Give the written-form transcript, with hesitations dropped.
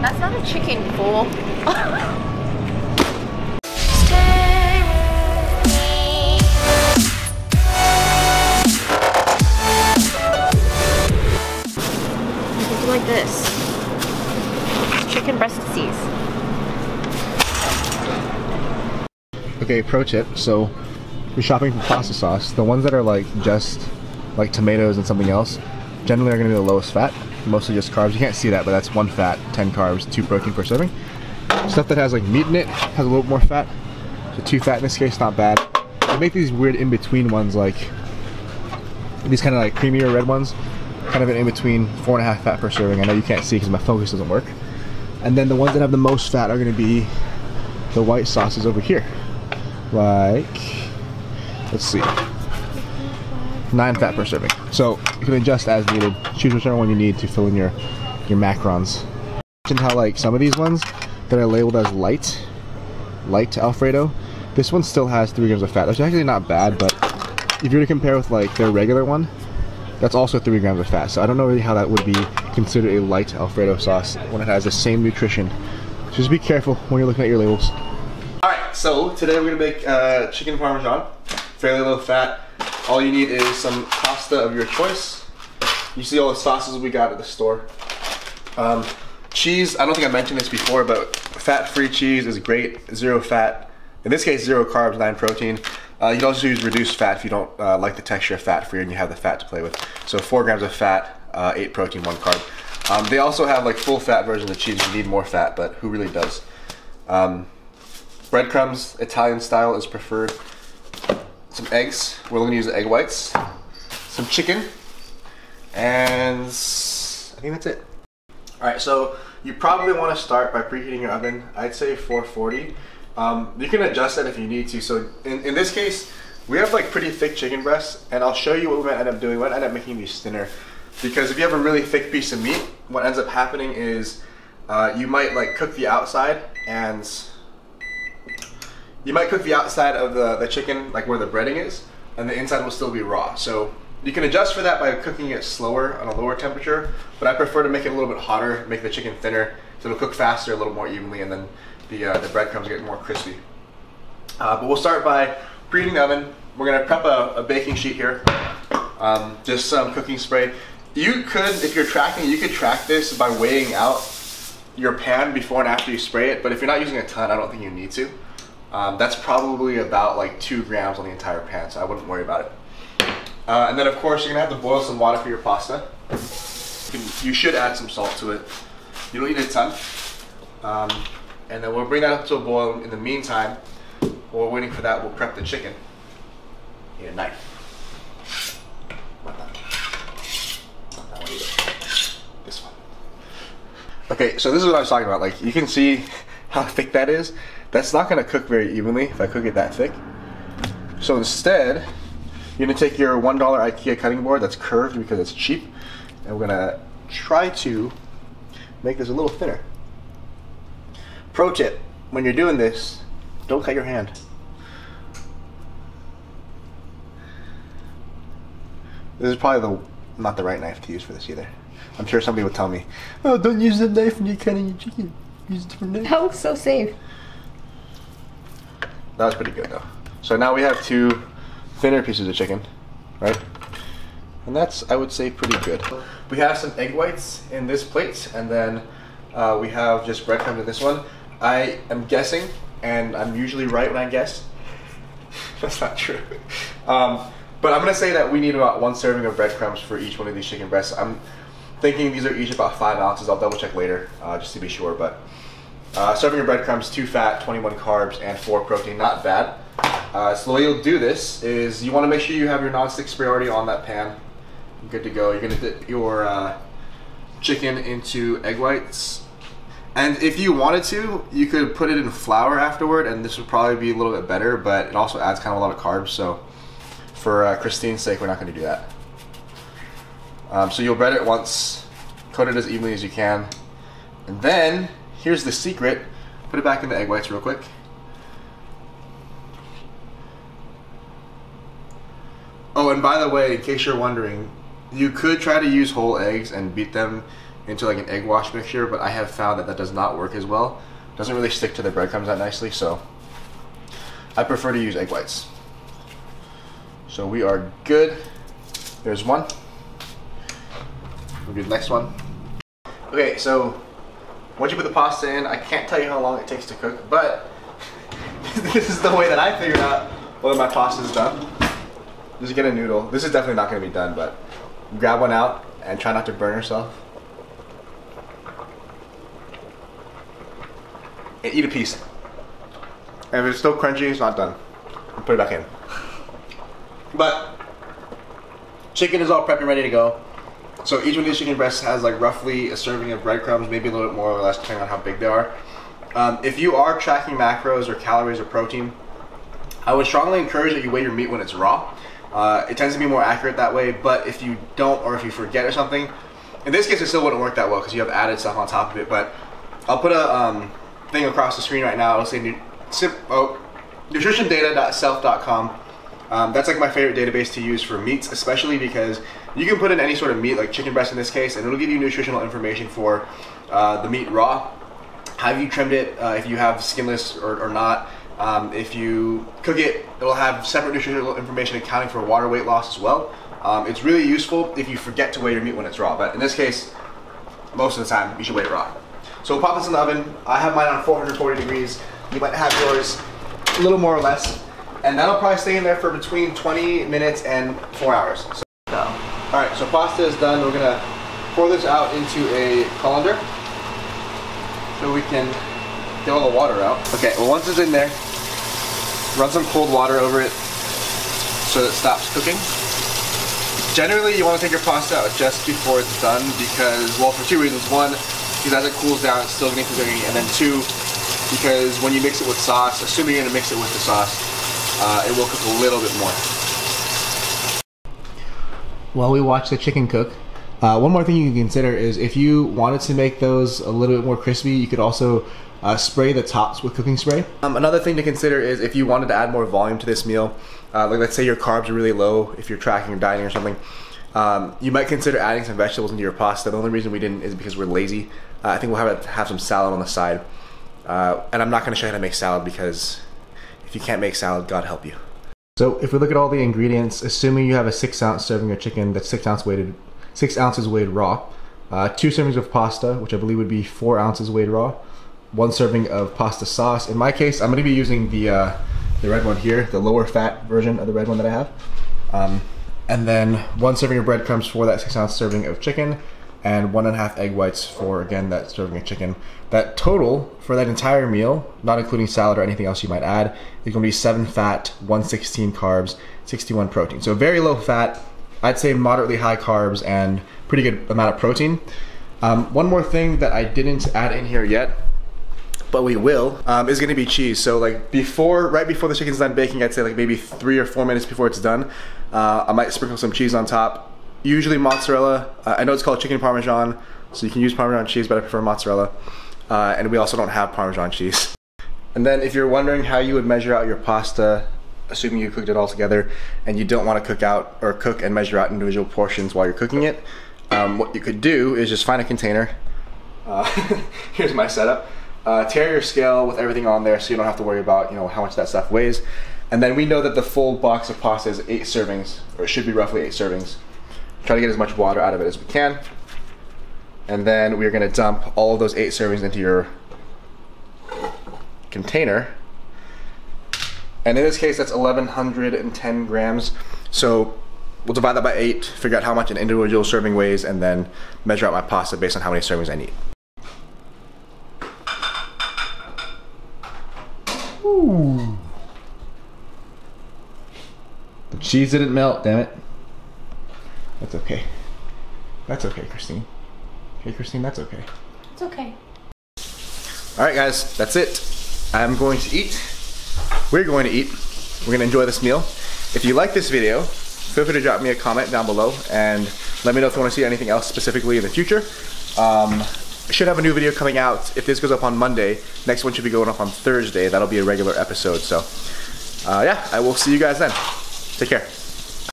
That's not a chicken, fool. Like this. It's chicken breast disease. Okay, pro tip. So, if you're shopping for pasta sauce, the ones that are like just like tomatoes and something else, generally are going to be the lowest fat. Mostly just carbs. You can't see that, but that's 1 fat, 10 carbs, 2 protein per serving. Stuff that has like meat in it has a little more fat. So 2 fat in this case, not bad. They make these weird in-between ones, like these kind of like creamier red ones. Kind of an in-between, 4.5 fat per serving. I know you can't see because my focus doesn't work. And then the ones that have the most fat are going to be the white sauces over here. Like, let's see, 9 fat per serving. So you can adjust as needed. Choose whichever one you need to fill in your macrons. Mentioned how like some of these ones that are labeled as light Alfredo, this one still has 3 grams of fat. That's actually not bad, but if you were to compare with like their regular one, that's also 3 grams of fat. So I don't know really how that would be considered a light Alfredo sauce when it has the same nutrition. So just be careful when you're looking at your labels. Alright, so today we're going to make chicken Parmesan. Fairly low fat. All you need is some pasta of your choice. You see all the sauces we got at the store. Cheese, I don't think I mentioned this before, but fat-free cheese is great. 0 fat. In this case, 0 carbs, 9 protein. You can also use reduced fat if you don't like the texture of fat-free and you have the fat to play with. So 4 grams of fat, 8 protein, 1 carb. They also have like full fat versions of cheese if you need more fat, but who really does? Breadcrumbs, Italian style is preferred. Some eggs, we're going to use the egg whites. Some chicken, and I think that's it. Alright, so you probably want to start by preheating your oven. I'd say 440. You can adjust that if you need to. So in this case, we have like pretty thick chicken breasts, and I'll show you what we might end up doing. We might end up making these thinner, because if you have a really thick piece of meat, what ends up happening is you might like cook the outside, and you might cook the outside of the chicken, like where the breading is, and the inside will still be raw. So you can adjust for that by cooking it slower on a lower temperature, but I prefer to make it a little bit hotter, make the chicken thinner, so it'll cook faster, a little more evenly, and then the breadcrumbs get more crispy. But we'll start by preheating the oven. We're gonna prep a baking sheet here. Just some cooking spray. You could, if you're tracking, you could track this by weighing out your pan before and after you spray it, but if you're not using a ton, I don't think you need to. That's probably about like 2 grams on the entire pan, so I wouldn't worry about it. And then of course you're gonna have to boil some water for your pasta. You should add some salt to it. You don't need a ton. And then we'll bring that up to a boil. In the meantime, while we're waiting for that, we'll prep the chicken. Need a knife. Not that one. Not that one either. This one. Okay, so this is what I was talking about. Like, you can see how thick that is. That's not gonna cook very evenly if I cook it that thick. So instead, you're gonna take your $1 IKEA cutting board that's curved because it's cheap, and we're gonna try to make this a little thinner. Pro tip, when you're doing this, don't cut your hand. This is probably not the right knife to use for this either. I'm sure somebody would tell me, oh, don't use that knife when you're cutting your chicken. Use a different knife. That looks so safe. That was pretty good though. So now we have 2 thinner pieces of chicken, right? And that's, I would say, pretty good. We have some egg whites in this plate, and then we have just breadcrumbs in this one. I am guessing, and I'm usually right when I guess. That's not true. But I'm gonna say that we need about 1 serving of breadcrumbs for each one of these chicken breasts. I'm thinking these are each about 5 ounces. I'll double check later, just to be sure. But serving of breadcrumbs, 2 fat, 21 carbs, and 4 protein, not bad. So the way you'll do this is you wanna make sure you have your nonstick spray already on that pan. Good to go. You're gonna dip your chicken into egg whites. And if you wanted to, you could put it in flour afterward, and this would probably be a little bit better, but it also adds kind of a lot of carbs, so for Christine's sake, we're not going to do that. So you'll bread it once, coat it as evenly as you can, and then, here's the secret, put it back in the egg whites real quick. Oh, and by the way, in case you're wondering, you could try to use whole eggs and beat them into like an egg wash mixture, but I have found that that does not work as well. It doesn't really stick to the breadcrumbs that nicely, so I prefer to use egg whites. So we are good. There's one. We'll do the next one. Okay, so once you put the pasta in, I can't tell you how long it takes to cook, but this is the way that I figured out whether my pasta is done. Just get a noodle. This is definitely not going to be done, but grab one out and try not to burn yourself. And eat a piece. And if it's still crunchy, it's not done. Put it back in. But chicken is all prepped and ready to go. So each one of these chicken breasts has like roughly a serving of breadcrumbs, maybe a little bit more or less depending on how big they are. If you are tracking macros or calories or protein, I would strongly encourage that you weigh your meat when it's raw. It tends to be more accurate that way, but if you don't or if you forget or something, in this case it still wouldn't work that well because you have added stuff on top of it. But I'll put a thing across the screen right now. It'll say nutritiondata.self.com. That's like my favorite database to use for meats, especially because you can put in any sort of meat, like chicken breast in this case, and it'll give you nutritional information for the meat raw. Have you trimmed it, if you have skinless or not. If you cook it, it'll have separate nutritional information accounting for water weight loss as well. It's really useful if you forget to weigh your meat when it's raw, but in this case, most of the time, you should weigh it raw. So we'll pop this in the oven. I have mine on 440 degrees. You might have yours a little more or less. And that'll probably stay in there for between 20 minutes and 4 hours. So, alright, so pasta is done. We're gonna pour this out into a colander so we can get all the water out. Okay, well once it's in there, run some cold water over it so that it stops cooking. Generally, you want to take your pasta out just before it's done because, well, for two reasons. One, because as it cools down, it's still getting cooking, and then two, because when you mix it with sauce, assuming you're gonna mix it with the sauce, it will cook a little bit more. While we watch the chicken cook, one more thing you can consider is if you wanted to make those a little bit more crispy, you could also spray the tops with cooking spray. Another thing to consider is if you wanted to add more volume to this meal, like let's say your carbs are really low if you're tracking or dieting or something, you might consider adding some vegetables into your pasta. The only reason we didn't is because we're lazy. I think we'll have some salad on the side. And I'm not going to show you how to make salad because if you can't make salad, God help you. So if we look at all the ingredients, assuming you have a 6-ounce serving of chicken that's 6 ounces weighed raw, 2 servings of pasta, which I believe would be 4 ounces weighed raw, 1 serving of pasta sauce. In my case, I'm going to be using the red one here, the lower fat version of the red one that I have. And then 1 serving of breadcrumbs for that 6-ounce serving of chicken, and 1.5 egg whites for, again, that serving of chicken. That total for that entire meal, not including salad or anything else you might add, is going to be 7 fat, 116 carbs, 61 protein. So very low fat, I'd say moderately high carbs, and pretty good amount of protein. One more thing that I didn't add in here yet, but we will, is going to be cheese. So like right before the chicken's done baking, I'd say like maybe 3 or 4 minutes before it's done, I might sprinkle some cheese on top. Usually mozzarella. I know it's called chicken Parmesan, so you can use Parmesan cheese, but I prefer mozzarella. And we also don't have Parmesan cheese. And then if you're wondering how you would measure out your pasta, assuming you cooked it all together, and you don't want to cook and measure out individual portions while you're cooking it, what you could do is just find a container. Here's my setup. Tear your scale with everything on there so you don't have to worry about how much that stuff weighs. And then we know that the full box of pasta is 8 servings, or it should be roughly 8 servings. Try to get as much water out of it as we can. And then we're gonna dump all of those 8 servings into your container. And in this case, that's 1,110 grams. So we'll divide that by 8, figure out how much an individual serving weighs, and then measure out my pasta based on how many servings I need. Ooh. The cheese didn't melt, damn it. That's okay. That's okay, Christine. Hey, Christine, that's okay. It's okay. Alright guys, that's it. I'm going to eat. We're going to eat. We're going to enjoy this meal. If you like this video, feel free to drop me a comment down below and let me know if you want to see anything else specifically in the future. I should have a new video coming out. If this goes up on Monday, next one should be going up on Thursday. That'll be a regular episode. So yeah, I will see you guys then. Take care.